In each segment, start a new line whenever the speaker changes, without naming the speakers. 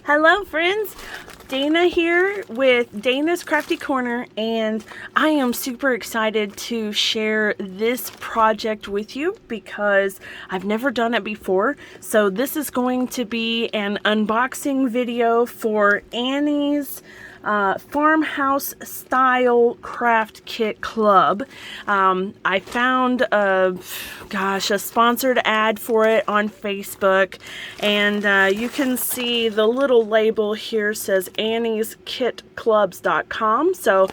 Hello friends, Dana here with Dana's Crafty Corner, and I am super excited to share this project with you because I've never done it before. So this is going to be an unboxing video for Annie's Farmhouse Style Craft Kit Club. I found a sponsored ad for it on Facebook, and you can see the little label here says AnniesKitClubs.com, so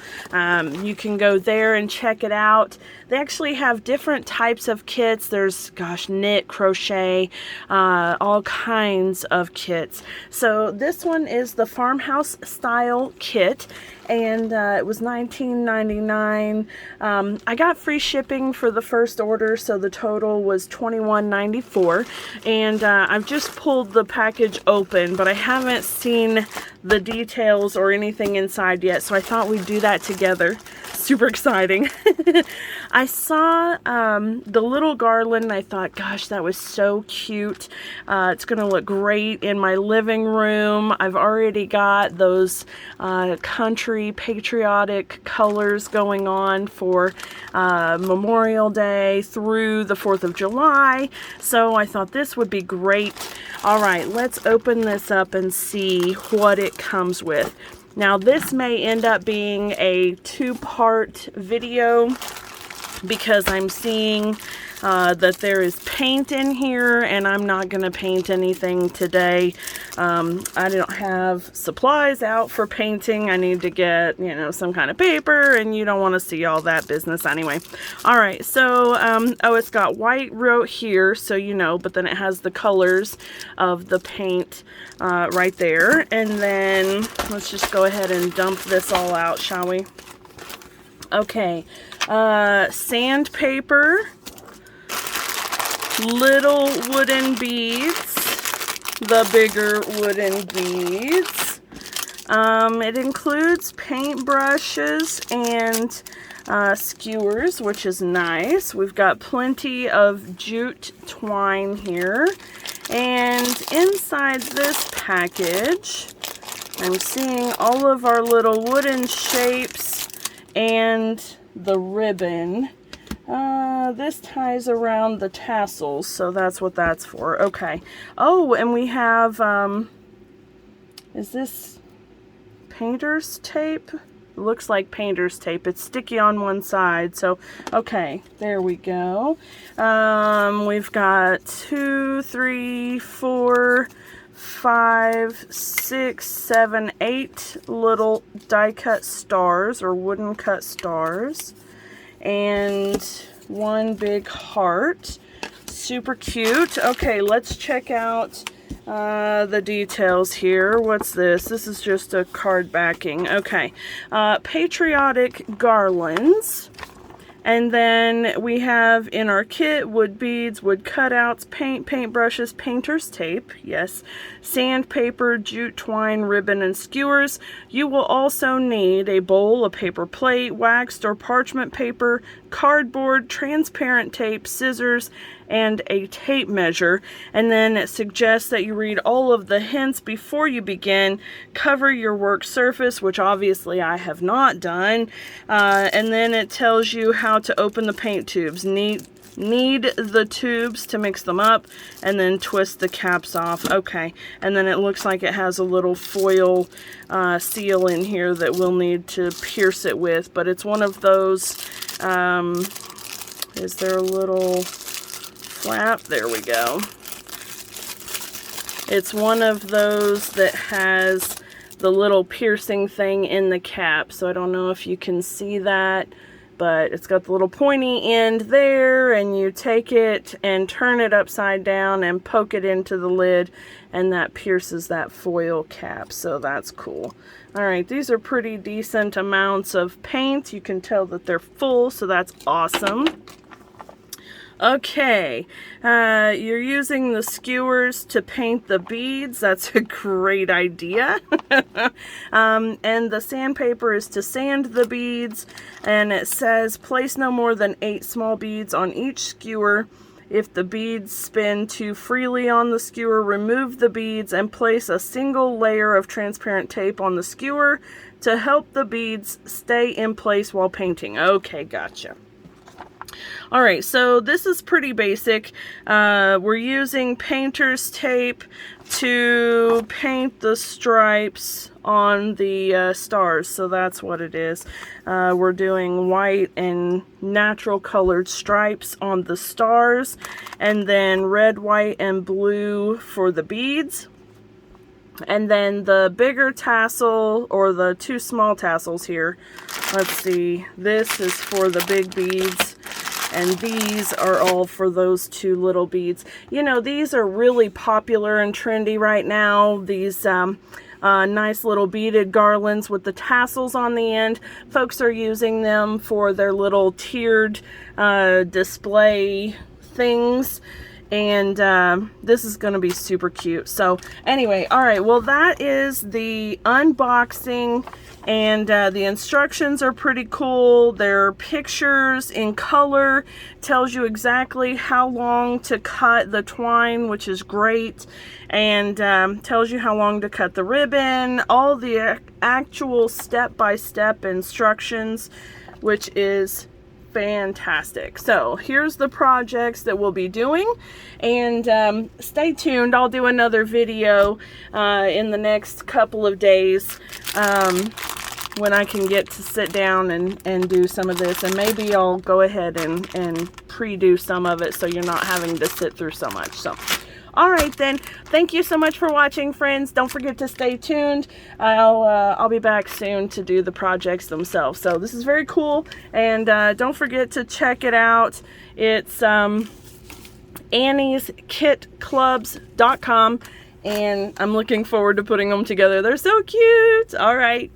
you can go there and check it out. They actually have different types of kits. There's, knit, crochet, all kinds of kits. So this one is the Farmhouse Style Kit, and it was $19.99. I got free shipping for the first order, so the total was $21.94. And I've just pulled the package open, but I haven't seen the details or anything inside yet, so I thought we'd do that together. Super exciting. I saw the little garland and I thought, gosh, that was so cute. It's gonna look great in my living room. I've already got those country patriotic colors going on for Memorial Day through the 4th of July, so I thought this would be great. All right, let's open this up and see what it comes with. Now this may end up being a two-part video because I'm seeing that there is paint in here, and I'm not going to paint anything today. I don't have supplies out for painting. I need to get, some kind of paper, and you don't want to see all that business anyway. All right, so, it's got white wrote here, so but then it has the colors of the paint right there. And then let's just go ahead and dump this all out, shall we? Okay, sandpaper, little wooden beads, the bigger wooden beads. It includes paint brushes and skewers, which is nice. We've got plenty of jute twine here. And inside this package, I'm seeing all of our little wooden shapes and the ribbon. This ties around the tassels, so that's what that's for. Okay. Oh, and we have, is this painter's tape? It looks like painter's tape. It's sticky on one side, so, okay, there we go. We've got 2, 3, 4, 5, 6, 7, 8 little die cut stars or wooden cut stars, and one big heart. Super cute. Okay, let's check out the details here. What's this? This is just a card backing. Okay, patriotic garlands. And then we have in our kit wood beads, wood cutouts, paint brushes, painter's tape, yes, sandpaper, jute twine, ribbon, and skewers. You will also need a bowl, a paper plate, waxed or parchment paper, cardboard, transparent tape, scissors, and a tape measure. And then it suggests that you read all of the hints before you begin. Cover your work surface, which obviously I have not done. And then it tells you how to open the paint tubes. Knead the tubes to mix them up, and then twist the caps off. Okay, and then it looks like it has a little foil seal in here that we'll need to pierce it with, but it's one of those, is there a little flap? There we go. It's one of those that has the little piercing thing in the cap, so I don't know if you can see that, but it's got the little pointy end there, and you take it and turn it upside down and poke it into the lid, and that pierces that foil cap, so that's cool. Alright, these are pretty decent amounts of paint. You can tell that they're full, so that's awesome. Okay, you're using the skewers to paint the beads. That's a great idea. And the sandpaper is to sand the beads, and it says place no more than 8 small beads on each skewer If the beads spin too freely on the skewer, remove the beads and place a single layer of transparent tape on the skewer to help the beads stay in place while painting. Okay, gotcha. Alright, so this is pretty basic. We're using painter's tape to paint the stripes on the stars, so that's what it is. We're doing white and natural colored stripes on the stars, and then red, white, and blue for the beads. And then the bigger tassel, or the two small tassels here, let's see, this is for the big beads, and these are all for those two little beads. You know, these are really popular and trendy right now, these nice little beaded garlands with the tassels on the end. Folks are using them for their little tiered display things. And this is going to be super cute. So anyway, all right, well, that is the unboxing, and the instructions are pretty cool. They're pictures in color, tells you exactly how long to cut the twine, which is great, and tells you how long to cut the ribbon, all the actual step-by-step instructions, which is fantastic. So here's the projects that we'll be doing, and stay tuned. I'll do another video in the next couple of days when I can get to sit down and do some of this, and maybe I'll go ahead and pre-do some of it so you're not having to sit through so much. So alright then, thank you so much for watching, friends. Don't forget to stay tuned. I'll be back soon to do the projects themselves. So this is very cool, and don't forget to check it out. It's AnniesKitClubs.com, and I'm looking forward to putting them together. They're so cute. Alright.